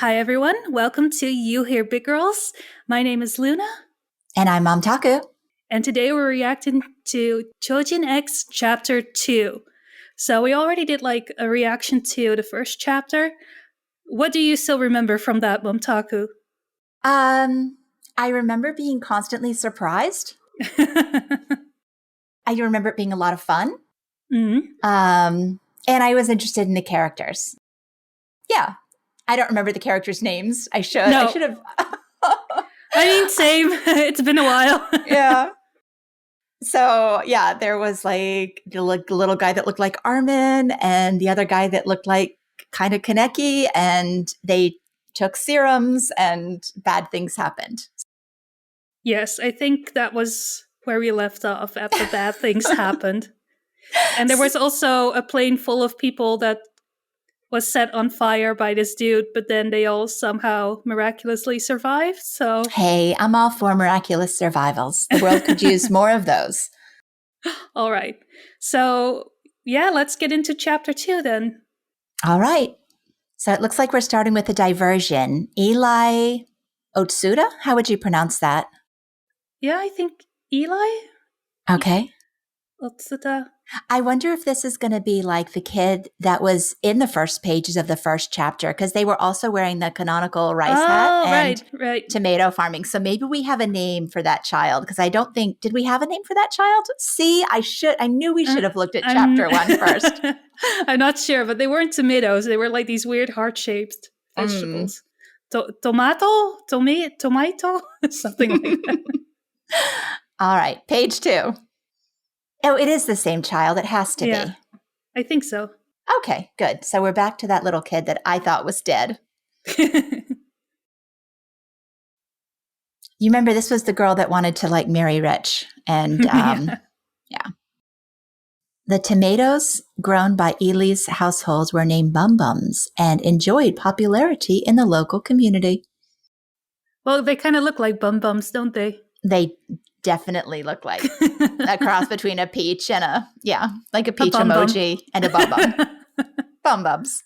Hi, everyone. Welcome to You Hear Big Girls. My name is Luna. And I'm Mom Taku. And today we're reacting to Choujin X Chapter 2. So we already did like a reaction to the first chapter. What do you still remember from that, Mom Taku? I remember being constantly surprised. I remember it being a lot of fun. Mm-hmm. And I was interested in the characters. Yeah. I don't remember the characters' names. I should. No. I should have. I mean, same. It's been a while. Yeah. So, yeah, there was like the little guy that looked like Armin and the other guy that looked like kind of Kaneki, and they took serums and bad things happened. Yes, I think that was where we left off after bad things happened. And there was also a plane full of people that was set on fire by this dude, but then they all somehow miraculously survived. So hey, I'm all for miraculous survivals. The world could use more of those. All right. So yeah, let's get into chapter 2 then. All right. So it looks like we're starting with a diversion. Eli Otsuda? How would you pronounce that? Yeah, I think Eli? Okay. Otsuda. I wonder if this is going to be like the kid that was in the first pages of the first chapter, because they were also wearing the canonical rice hat and tomato farming. So maybe we have a name for that child, because I don't think, did we have a name for that child? See, I knew we should have looked at chapter 1 first. I'm not sure, but they weren't tomatoes. They were like these weird heart-shaped vegetables. Tomato? Something like that. All right, page 2. Oh, it is the same child. It has to be. I think so. Okay, good. So we're back to that little kid that I thought was dead. You remember this was the girl that wanted to like marry rich. And yeah. The tomatoes grown by Eli's households were named bumbums and enjoyed popularity in the local community. Well, they kind of look like bumbums, don't they? They definitely look like a cross between a peach and a peach emoji and a bum bum. Bum bums.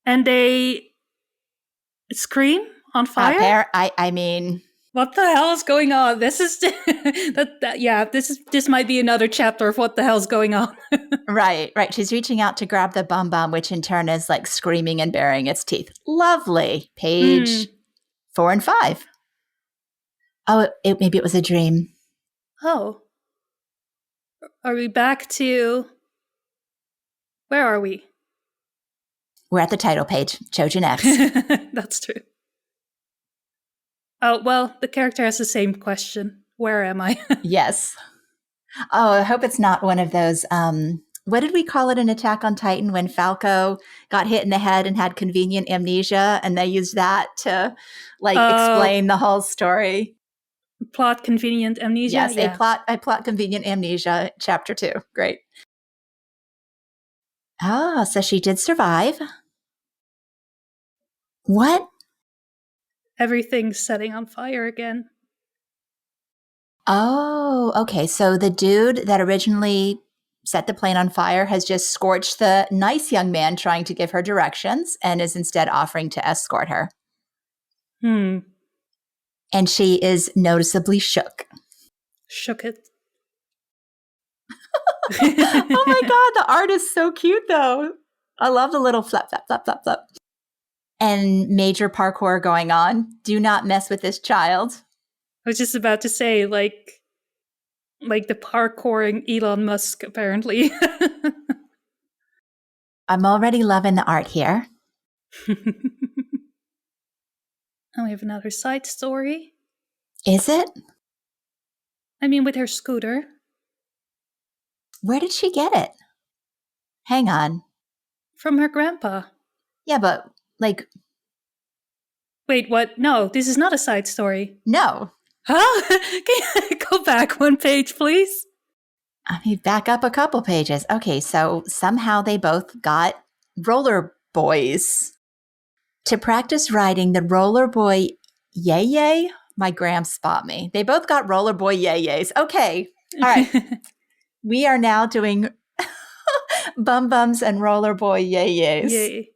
And they scream on fire? I mean, what the hell is going on? This is this might be another chapter of what the hell's going on. Right. She's reaching out to grab the bum bum, which in turn is like screaming and baring its teeth. Lovely. Page 4 and 5. Oh, maybe it was a dream. Oh. Are we back to... Where are we? We're at the title page, Choujin X. That's true. Oh, well, the character has the same question. Where am I? Yes. Oh, I hope it's not one of those... what did we call it in Attack on Titan when Falco got hit in the head and had convenient amnesia, and they used that to explain the whole story? Plot convenient amnesia? Yes, a plot convenient amnesia, chapter 2. Great. Oh, so she did survive. What? Everything's setting on fire again. Oh, okay. So the dude that originally set the plane on fire has just scorched the nice young man trying to give her directions and is instead offering to escort her. And she is noticeably shook. Shook it. Oh my God, the art is so cute though. I love the little flap, flap, flap, flap, flap. And major parkour going on. Do not mess with this child. I was just about to say, like the parkouring Elon Musk, apparently. I'm already loving the art here. And we have another side story. Is it? I mean, with her scooter. Where did she get it? Hang on. From her grandpa. Yeah, but Wait, what? No, this is not a side story. No. Huh? Can you go back one page, please? I mean, back up a couple pages. Okay, so somehow they both got roller boys. To practice riding the roller boy yay, my gram spot me. They both got roller boy yays. Okay, all right. We are now doing bum bums and roller boy yays. Yay.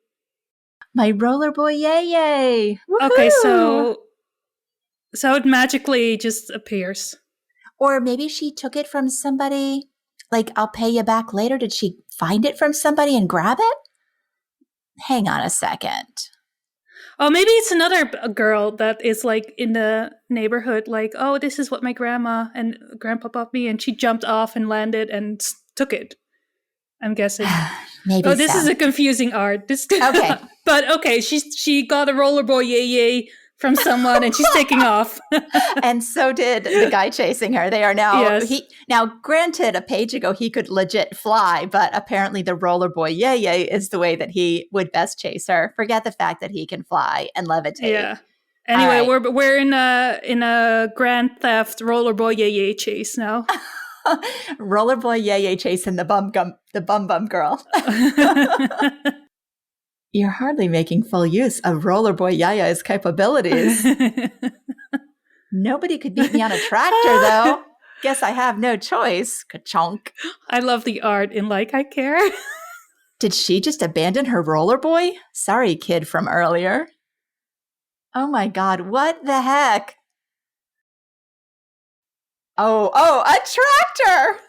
My roller boy, yay! Okay, so it magically just appears. Or maybe she took it from somebody, like, I'll pay you back later. Did she find it from somebody and grab it? Hang on a second. Oh, maybe it's another girl that is like in the neighborhood, like, oh, this is what my grandma and grandpa bought me, and she jumped off and landed and took it. I'm guessing. Maybe. Oh, this is a confusing art. Okay. But okay, she got a rollerboy yay from someone and she's taking off. And so did the guy chasing her. They are now, yes. Now, granted, a page ago he could legit fly, but apparently the rollerboy yay is the way that he would best chase her. Forget the fact that he can fly and levitate. Yeah. Anyway, we're in a Grand Theft rollerboy yay chase now. Rollerboy yay chasing the bum girl. You're hardly making full use of Rollerboy Yaya's capabilities. Nobody could beat me on a tractor, though. Guess I have no choice. Ka-chonk. I love the art in Like I Care. Did she just abandon her rollerboy? Sorry, kid from earlier. Oh my God, what the heck? Oh, a tractor!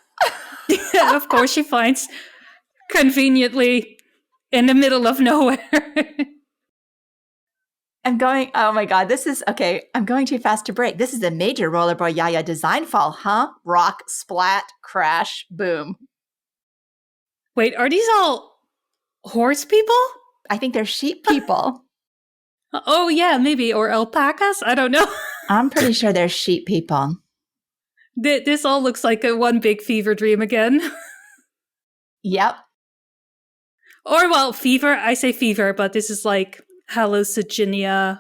Yeah, of course she finds conveniently in the middle of nowhere. Oh my God, this is, okay, I'm going too fast to break. This is a major Rollerboy Yaya design fall, huh? Rock, splat, crash, boom. Wait, are these all horse people? I think they're sheep people. Oh yeah, maybe, or alpacas? I don't know. I'm pretty sure they're sheep people. This all looks like a one big fever dream again. Yep. Or, well, fever. I say fever, but this is like hallucinogen.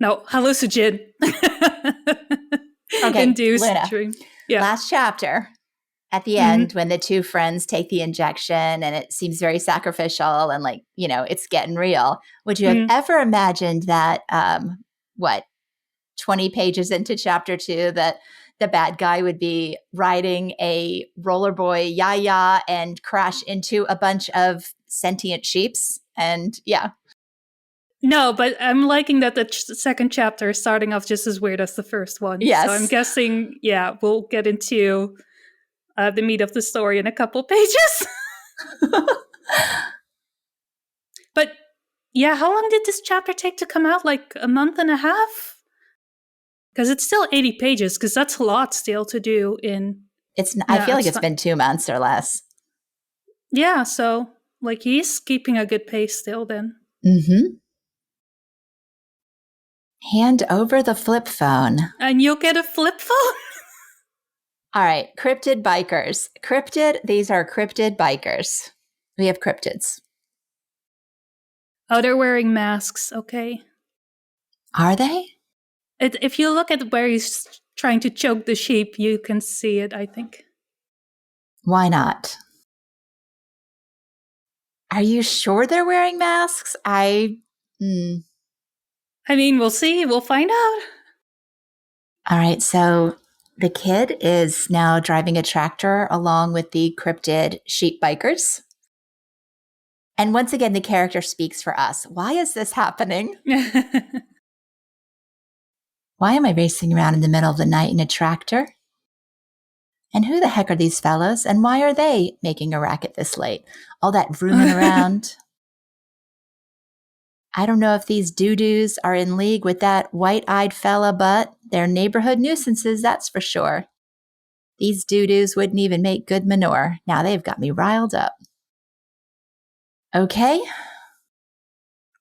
No, hallucinogen. Okay, induced Luna. dream. Yeah. Last chapter. At the end, when the two friends take the injection and it seems very sacrificial and like, it's getting real. Would you have ever imagined that, 20 pages into chapter 2, that the bad guy would be riding a rollerboy yaya and crash into a bunch of sentient sheeps? And yeah. No, but I'm liking that the second chapter is starting off just as weird as the first one. Yes. So I'm guessing, we'll get into the meat of the story in a couple pages. But yeah, how long did this chapter take to come out? Like a month and a half? Because it's still 80 pages, because that's a lot still to do in... I feel like it's been 2 months or less. Yeah, so like he's keeping a good pace still then. Mm-hmm. Hand over the flip phone. And you'll get a flip phone? All right, cryptid bikers. These are cryptid bikers. We have cryptids. Oh, they're wearing masks, okay. Are they? If you look at where he's trying to choke the sheep, you can see it, I think. Why not? Are you sure they're wearing masks? I mean, we'll see. We'll find out. All right, so the kid is now driving a tractor along with the cryptid sheep bikers. And once again, the character speaks for us. Why is this happening? Why am I racing around in the middle of the night in a tractor? And who the heck are these fellows? And why are they making a racket this late? All that vrooming around. I don't know if these doo-doos are in league with that white-eyed fella, but they're neighborhood nuisances, that's for sure. These doo-doos wouldn't even make good manure. Now they've got me riled up. Okay.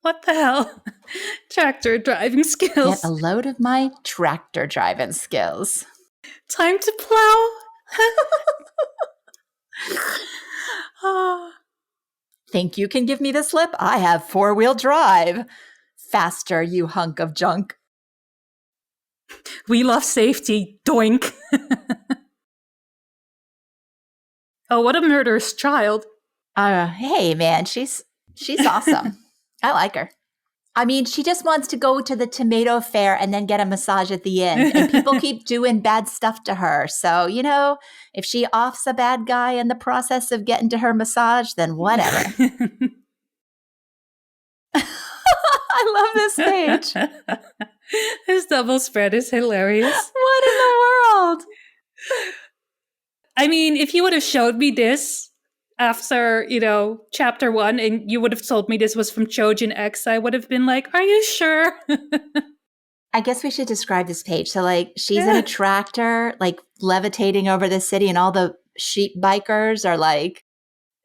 What the hell? Tractor driving skills. Get a load of my tractor driving skills. Time to plow. Think you can give me the slip? I have 4-wheel drive. Faster, you hunk of junk. We love safety. Doink. Oh, what a murderous child. Hey, man, she's awesome. I like her. I mean, she just wants to go to the tomato fair and then get a massage at the end. And people keep doing bad stuff to her. So, if she offs a bad guy in the process of getting to her massage, then whatever. I love this page. His double spread is hilarious. What in the world? I mean, if you would have showed me this after, chapter 1, and you would have told me this was from Choujin X, I would have been like, are you sure? I guess we should describe this page. So, like, she's in a tractor, like, levitating over the city, and all the sheep bikers are like,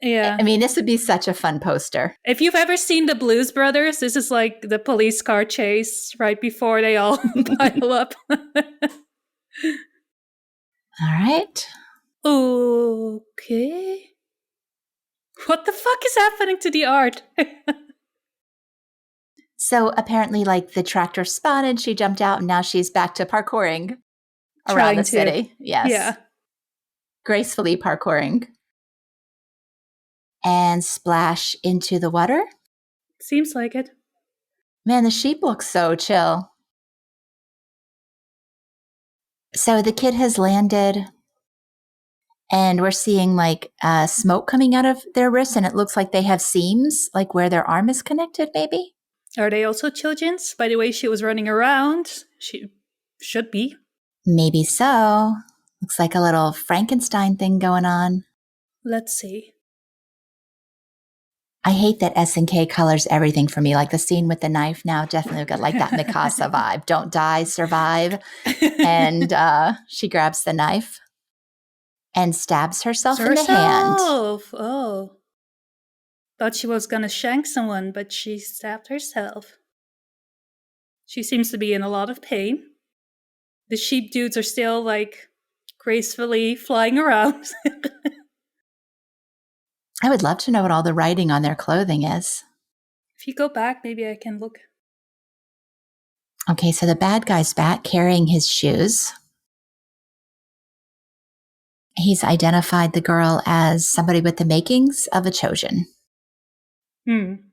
yeah. I mean, this would be such a fun poster. If you've ever seen the Blues Brothers, this is like the police car chase right before they all pile up. All right. Okay. What the fuck is happening to the art? So apparently, like, the tractor spotted, she jumped out, and now she's back to parkouring around the city. Yes. Yeah. Gracefully parkouring. And splash into the water. Seems like it. Man, the sheep looks so chill. So the kid has landed, and we're seeing like smoke coming out of their wrists, and it looks like they have seams, like where their arm is connected, maybe. Are they also Choujins? By the way, she was running around. She should be. Maybe so. Looks like a little Frankenstein thing going on. Let's see. I hate that SNK colors everything for me. Like the scene with the knife now, definitely got like that Mikasa vibe. Don't die, survive. And she grabs the knife and stabs herself in the hand. Oh. Thought she was gonna shank someone, but she stabbed herself. She seems to be in a lot of pain. The sheep dudes are still like gracefully flying around. I would love to know what all the writing on their clothing is. If you go back, maybe I can look. Okay, so the bad guy's back carrying his shoes. He's identified the girl as somebody with the makings of a Choujin. And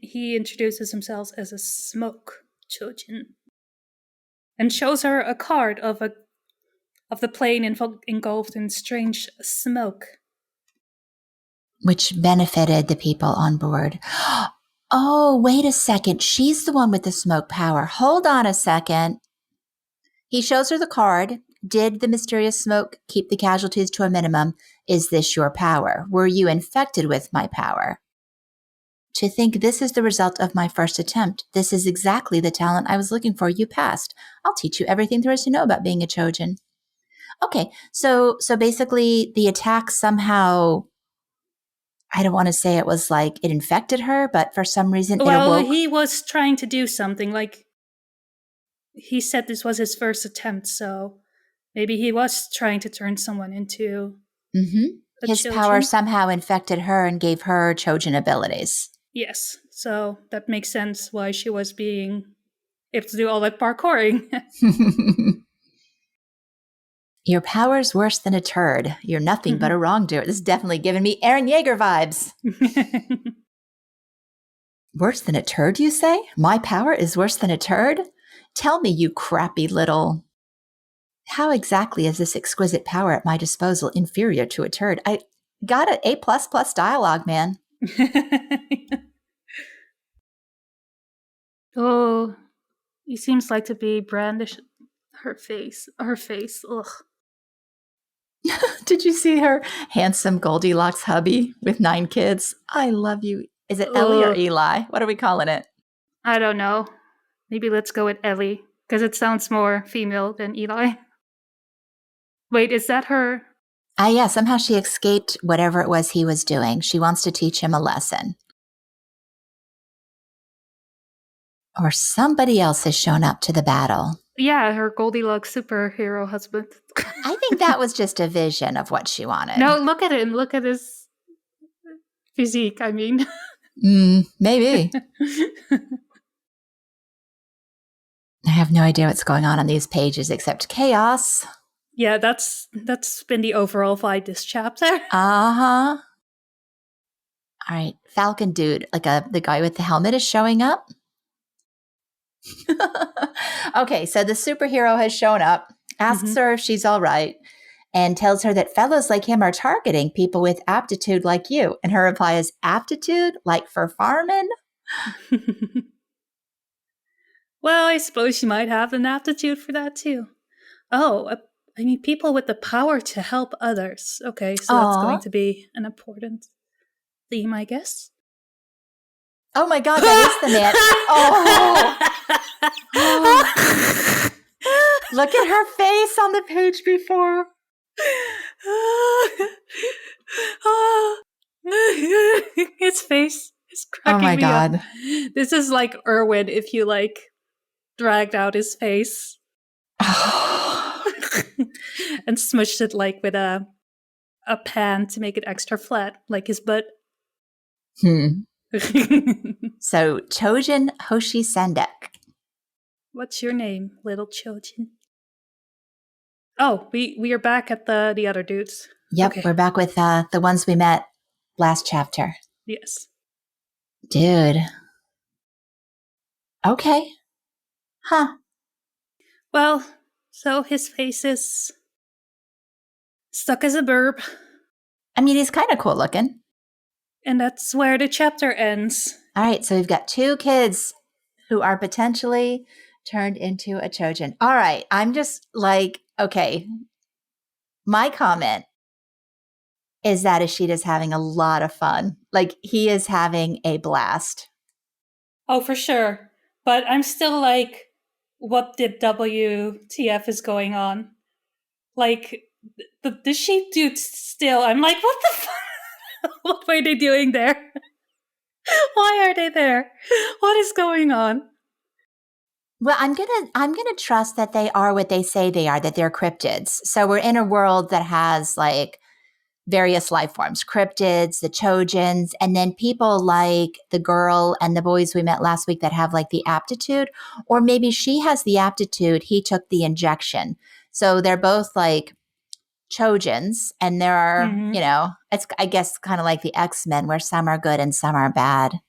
he introduces himself as a smoke Choujin. And shows her a card of the plane engulfed in strange smoke. Which benefited the people on board. Oh, wait a second. She's the one with the smoke power. Hold on a second. He shows her the card. Did the mysterious smoke keep the casualties to a minimum? Is this your power? Were you infected with my power? To think this is the result of my first attempt. This is exactly the talent I was looking for. You passed. I'll teach you everything there is to know about being a Choujin. Okay, so basically the attack somehow, I don't want to say it was like it infected her, but for some reason it awoke. He was trying to do something. Like, he said this was his first attempt, so maybe he was trying to turn someone into his Choujin. Power somehow infected her and gave her Choujin abilities. Yes, so that makes sense why she was able to do all that parkouring. Your power's worse than a turd. You're nothing but a wrongdoer. This is definitely giving me Eren Yeager vibes. Worse than a turd, you say? My power is worse than a turd? Tell me, you crappy little... How exactly is this exquisite power at my disposal inferior to a turd? I got an A++ dialogue, man. Oh, he seems like to be brandish her face. Ugh. Did you see her handsome Goldilocks hubby with 9 kids? I love you. Is it Ellie or Eli? What are we calling it? I don't know. Maybe let's go with Ellie, because it sounds more female than Eli. Wait, is that her? Yeah, somehow she escaped whatever it was he was doing. She wants to teach him a lesson. Or somebody else has shown up to the battle. Yeah, her Goldilocks superhero husband. I think that was just a vision of what she wanted. No, look at him. Look at his physique, I mean. Maybe. I have no idea what's going on these pages except chaos. Yeah, that's been the overall vibe this chapter. Uh-huh. All right, Falcon Dude, like the guy with the helmet is showing up. Okay, so the superhero has shown up, asks her if she's all right, and tells her that fellows like him are targeting people with aptitude like you. And her reply is, aptitude? Like for farming? Well, I suppose she might have an aptitude for that too. Oh, I mean, people with the power to help others. Okay, so that's going to be an important theme, I guess. Oh my God, that is the net. Oh. Look at her face on the page before. His face is cracking me up. This is like Erwin if you like dragged out his face and smushed it like with a pan to make it extra flat, like his butt. So, Choujin Hoshi Sendek. What's your name, little Choujin? Oh, we are back at the other dudes. Yep, okay. We're back with the ones we met last chapter. Yes. Dude. Okay. Huh. Well, so his face is stuck as a burb. I mean, he's kind of cool looking. And that's where the chapter ends. All right, so we've got 2 kids who are potentially turned into a Choujin. All right, I'm just like, okay. My comment is that Ishida's having a lot of fun. Like, he is having a blast. Oh, for sure. But I'm still like, what did WTF is going on? Like, the sheep dude still, I'm like, what the fuck? What were they doing there? Why are they there? What is going on? Well, I'm gonna trust that they are what they say they are, that they're cryptids. So we're in a world that has like various life forms, cryptids, the Choujins, and then people like the girl and the boys we met last week that have like the aptitude, or maybe she has the aptitude, he took the injection. So they're both like Choujins, and there are, you know, it's, I guess, kind of like the X-Men where some are good and some are bad.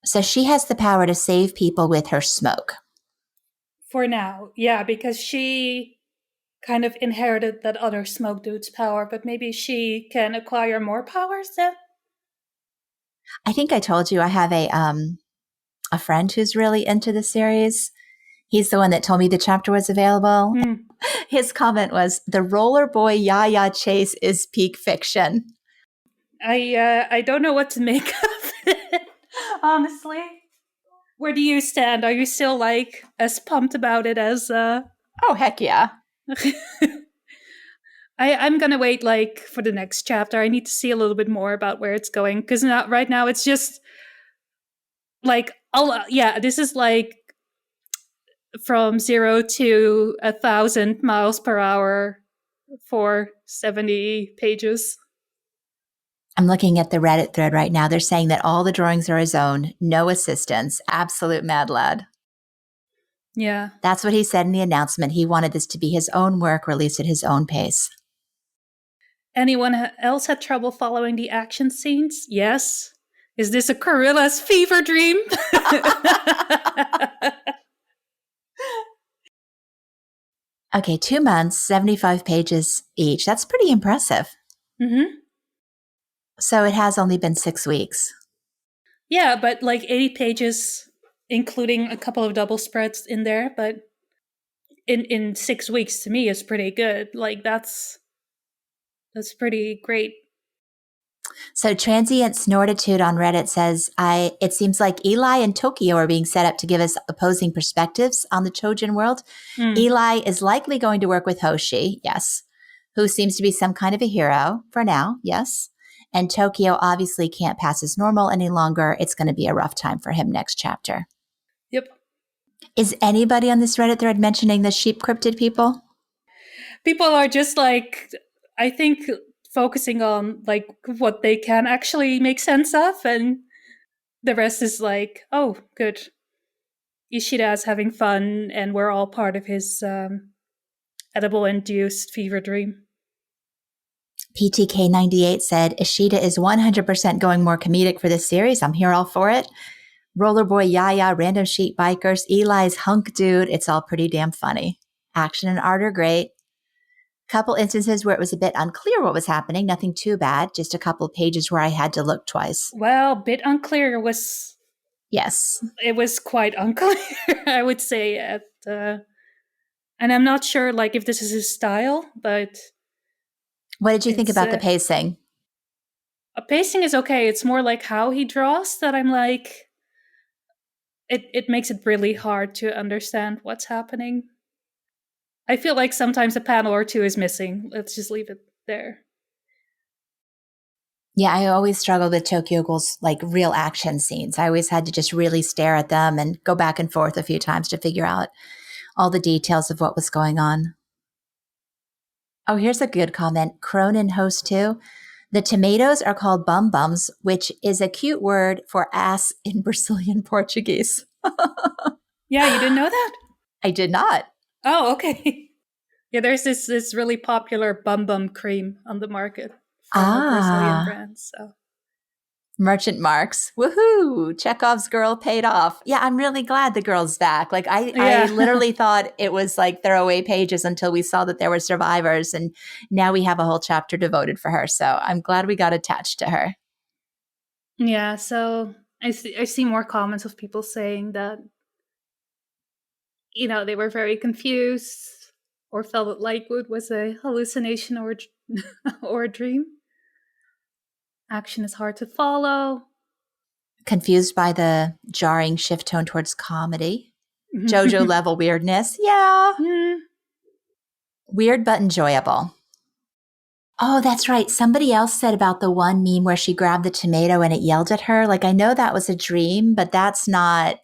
So she has the power to save people with her smoke. For now, yeah, because she kind of inherited that other smoke dude's power, but maybe she can acquire more powers then? I think I told you I have a friend who's really into the series. He's the one that told me the chapter was available. His comment was, the roller boy Yaya chase is peak fiction. I don't know what to make of it, honestly. Where do you stand? Are you still like as pumped about it as Oh, heck yeah. I'm gonna wait like for the next chapter. I need to see a little bit more about where it's going, because right now it's just like, this is like from 0 to 1,000 miles per hour for 70 pages. I'm looking at the Reddit thread right now. They're saying that all the drawings are his own, no assistance, absolute mad lad. Yeah. That's what he said in the announcement. He wanted this to be his own work, released at his own pace. Anyone else had trouble following the action scenes? Yes. Is this a gorilla's fever dream? Okay, 2 months, 75 pages each. That's pretty impressive. So it has only been 6 weeks. Yeah, but like 80 pages, including a couple of double spreads in there. But in 6 weeks, to me, is pretty good. Like, that's pretty great. So Transient Snortitude on Reddit says, it seems like Eli and Tokyo are being set up to give us opposing perspectives on the Choujin world. Eli is likely going to work with Hoshi, yes, who seems to be some kind of a hero for now, yes. And Tokyo obviously can't pass as normal any longer. It's going to be a rough time for him next chapter. Yep. Is anybody on this Reddit thread mentioning the sheep cryptid people? People are just like, I think, focusing on like what they can actually make sense of, and the rest is like, oh, good. Ishida is having fun, and we're all part of his edible-induced fever dream. PTK98 said, Ishida is 100% going more comedic for this series. I'm here all for it. Rollerboy Yaya, random sheep bikers, Eli's hunk dude. It's all pretty damn funny. Action and art are great. Couple instances where it was a bit unclear what was happening. Nothing too bad. Just a couple pages where I had to look twice. Well, bit unclear was... Yes. It was quite unclear, I would say. And I'm not sure if this is his style, but... What did you think about the pacing? Pacing is okay. It's more like how he draws that I'm like... It makes it really hard to understand what's happening. I feel like sometimes a panel or two is missing. Let's just leave it there. Yeah, I always struggled with Tokyo Ghoul's real action scenes. I always had to just really stare at them and go back and forth a few times to figure out all the details of what was going on. Oh, here's a good comment. Cronin Host 2. The tomatoes are called bumbums, which is a cute word for ass in Brazilian Portuguese. Yeah, you didn't know that? I did not. Oh, okay. Yeah, there's this really popular bum cream on the market from a Brazilian brand. So merchant marks. Woohoo! Chekhov's girl paid off. Yeah, I'm really glad the girl's back. I literally thought it was throwaway pages until we saw that there were survivors, and now we have a whole chapter devoted for her. So I'm glad we got attached to her. Yeah, so I see more comments of people saying that they were very confused or felt that Lightwood was a hallucination or a dream. Action is hard to follow. Confused by the jarring shift tone towards comedy. JoJo level weirdness. Yeah. Weird but enjoyable. Oh, that's right. Somebody else said about the one meme where she grabbed the tomato and it yelled at her. I know that was a dream, but that's not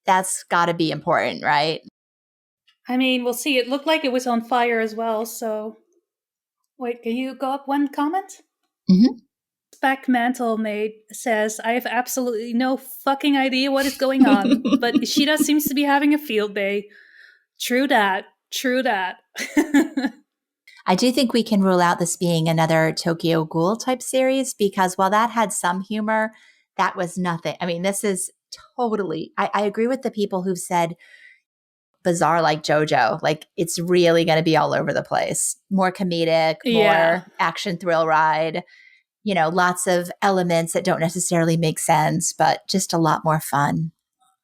that's got to be important, right? I mean, we'll see. It looked like it was on fire as well. So, wait, can you go up one comment? Mm-hmm. Spec Mantle Maid says, I have absolutely no fucking idea what is going on, but Ishida seems to be having a field day. True that. I do think we can rule out this being another Tokyo Ghoul type series, because while that had some humor, that was nothing. I mean, this is totally, I agree with the people who've said bizarre like JoJo. It's really going to be all over the place. More comedic, more action thrill ride. Lots of elements that don't necessarily make sense, but just a lot more fun.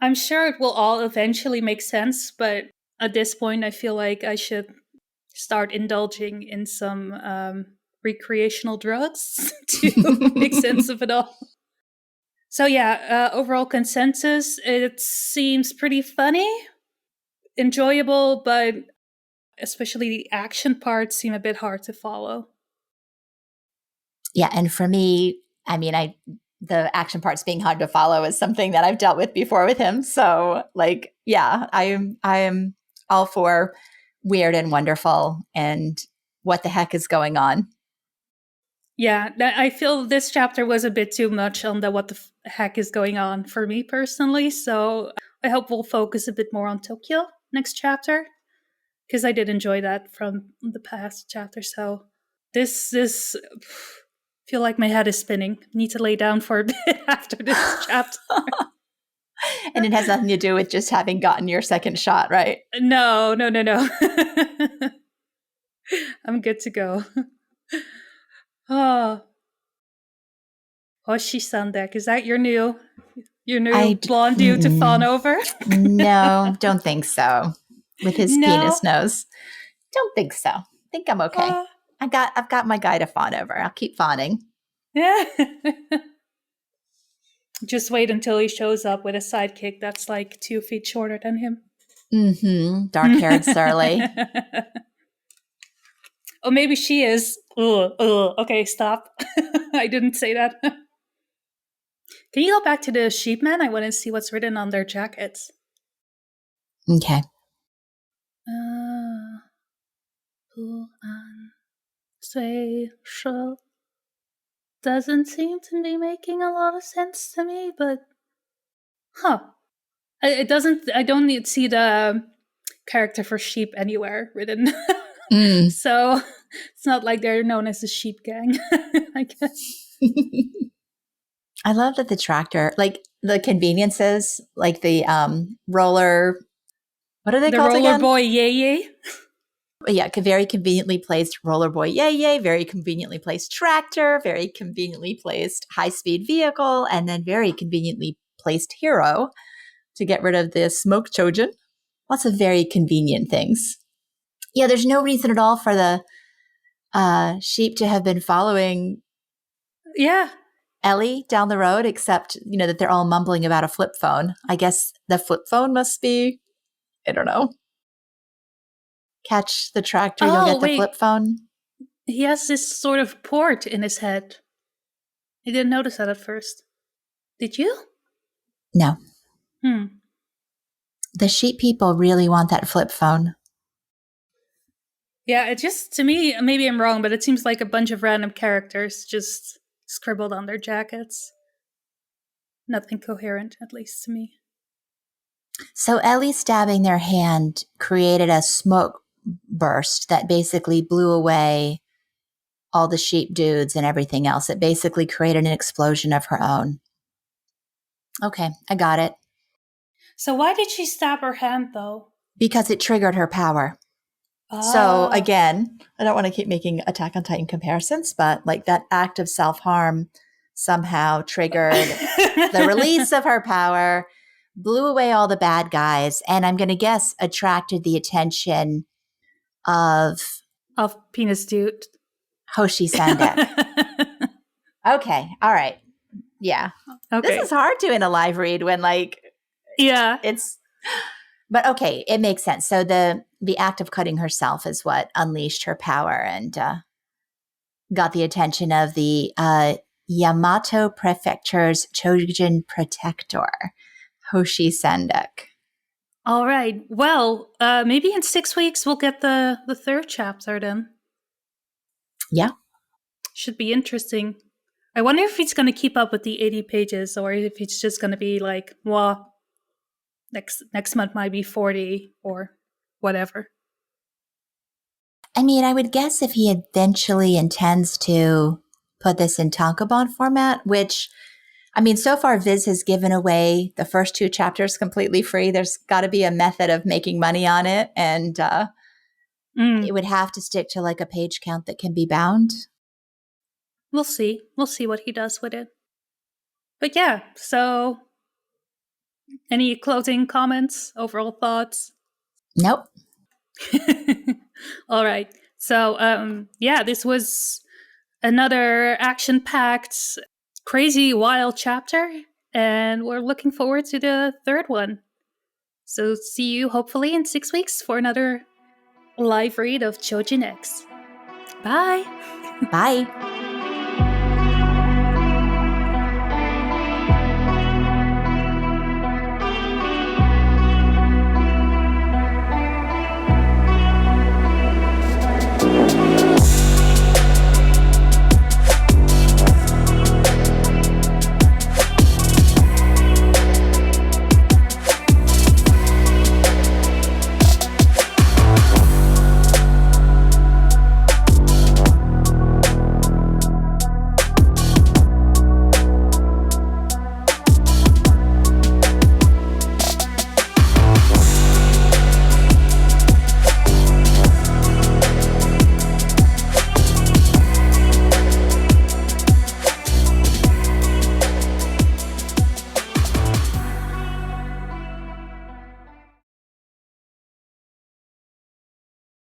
I'm sure it will all eventually make sense, but at this point, I feel like I should start indulging in some recreational drugs to make sense of it all. So overall consensus, it seems pretty funny, enjoyable, but especially the action parts seem a bit hard to follow. Yeah, and for me, I mean, the action parts being hard to follow is something that I've dealt with before with him. So, I am all for weird and wonderful and what the heck is going on. Yeah, I feel this chapter was a bit too much on the what the heck is going on for me personally. So I hope we'll focus a bit more on Tokyo next chapter, because I did enjoy that from the past chapter. So this feel like my head is spinning. Need to lay down for a bit after this chapter. And it has nothing to do with just having gotten your second shot, right? No. I'm good to go. Oh, Hoshi-san deck. Is that your new blonde dude to fawn over? No, don't think so. With his penis nose. Don't think so. Think I'm okay. I've got my guy to fawn over. I'll keep fawning. Yeah. Just wait until he shows up with a sidekick that's 2 feet shorter than him. Mm-hmm. Dark-haired surly. Oh, maybe she is. Okay, stop. I didn't say that. Can you go back to the sheepmen? I want to see what's written on their jackets. Okay. Doesn't seem to be making a lot of sense to me, but it doesn't. I don't need to see the character for sheep anywhere written. So it's not like they're known as the sheep gang, I guess. I love that the tractor, the conveniences, the roller, what are they called again? The roller boy yay. Yeah, very conveniently placed roller boy yay yay, very conveniently placed tractor, very conveniently placed high-speed vehicle, and then very conveniently placed hero to get rid of the smoke Choujin. Lots of very convenient things. Yeah, there's no reason at all for the sheep to have been following Ellie down the road, except, that they're all mumbling about a flip phone. I guess the flip phone must be, I don't know. Catch the tractor, you'll get the flip phone. He has this sort of port in his head. I didn't notice that at first. Did you? No. The sheep people really want that flip phone. Yeah, it just, to me, maybe I'm wrong, but it seems like a bunch of random characters just scribbled on their jackets. Nothing coherent, at least to me. So Ellie stabbing their hand created a smoke burst that basically blew away all the sheep dudes and everything else. It basically created an explosion of her own. Okay, I got it. So why did she stab her hand, though? Because it triggered her power. So again, I don't want to keep making Attack on Titan comparisons, but like that act of self-harm somehow triggered the release of her power, blew away all the bad guys, and I'm going to guess attracted the attention of Penis Dude. Hoshi Sandek. Okay, all right. Yeah. Okay. This is hard to in a live read when but okay, it makes sense. So the act of cutting herself is what unleashed her power and got the attention of the Yamato Prefecture's Choujin protector, Hoshi Sandek. All right. Well, maybe in 6 weeks we'll get the third chapter then. Yeah. Should be interesting. I wonder if he's going to keep up with the 80 pages or if it's just going to be like, well, next month might be 40 or whatever. I mean, I would guess if he eventually intends to put this in tankobon format, which, I mean, so far Viz has given away the first 2 chapters completely free. There's got to be a method of making money on it. And it would have to stick to like a page count that can be bound. We'll see. We'll see what he does with it. But yeah, so any closing comments, overall thoughts? Nope. All right. So, this was another action-packed, crazy, wild chapter, and we're looking forward to the third one. So see you hopefully in 6 weeks for another live read of Choujin X. Bye! Bye!